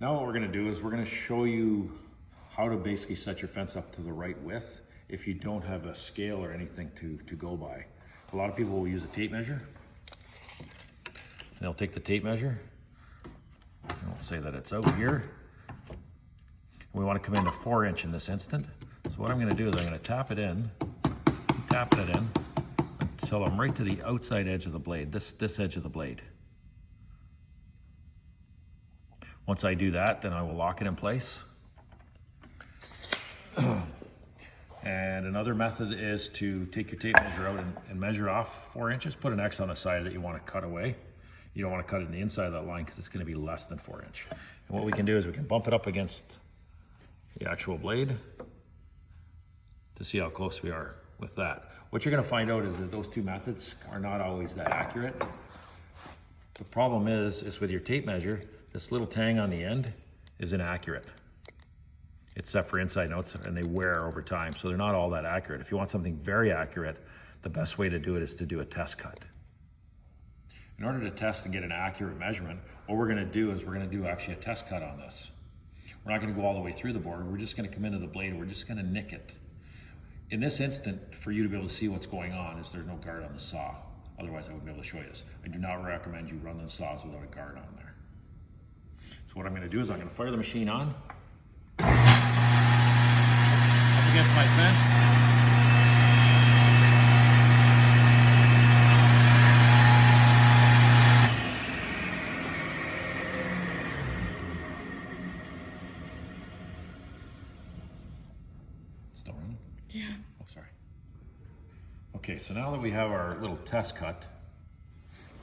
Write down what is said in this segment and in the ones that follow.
Now what we're gonna do is we're gonna show you how to basically set your fence up to the right width if you don't have a scale or anything to go by. A lot of people will use a tape measure. They'll take the tape measure, and we'll say that it's out here. We want to come into 4" in this instant. So what I'm gonna do is I'm gonna tap it in, tapping it in, until I'm right to the outside edge of the blade, this edge of the blade. Once I do that, then I will lock it in place. And another method is to take your tape measure out and measure off 4 inches. Put an X on the side that you want to cut away. You don't want to cut it in the inside of that line because it's going to be less than 4 inch. And what we can do is we can bump it up against the actual blade to see how close we are with that. What you're going to find out is that those two methods are not always that accurate. The problem is with your tape measure, this little tang on the end is inaccurate. It's set for inside and outside, and they wear over time, so they're not all that accurate. If you want something very accurate, the best way to do it is to do a test cut. In order to test and get an accurate measurement, what we're gonna do is we're gonna do actually a test cut on this. We're not gonna go all the way through the board, we're just gonna come into the blade and we're just gonna nick it. In this instant, for you to be able to see what's going on, is there's no guard on the saw. Otherwise, I wouldn't be able to show you this. I do not recommend you run the saws without a guard on there. So what I'm gonna do is I'm gonna fire the machine on. Up against my fence. Still running? Yeah. Oh, sorry. Okay, so now that we have our little test cut,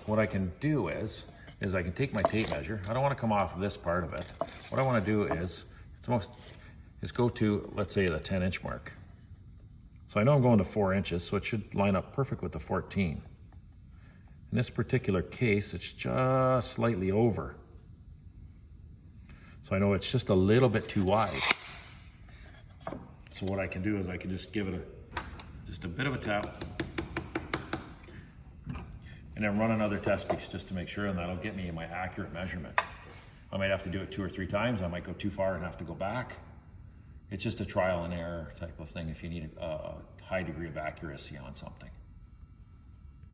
what I can do is I can take my tape measure. I don't want to come off this part of it. What I want to do is go to, let's say, the 10-inch mark. So I know I'm going to 4 inches, so it should line up perfect with the 14. In this particular case, it's just slightly over. So I know it's just a little bit too wide. So what I can do is I can just give it just a bit of a tap, and then run another test piece just to make sure, and that'll get me my accurate measurement. I might have to do it 2 or 3 times. I might go too far and have to go back. It's just a trial and error type of thing if you need a high degree of accuracy on something.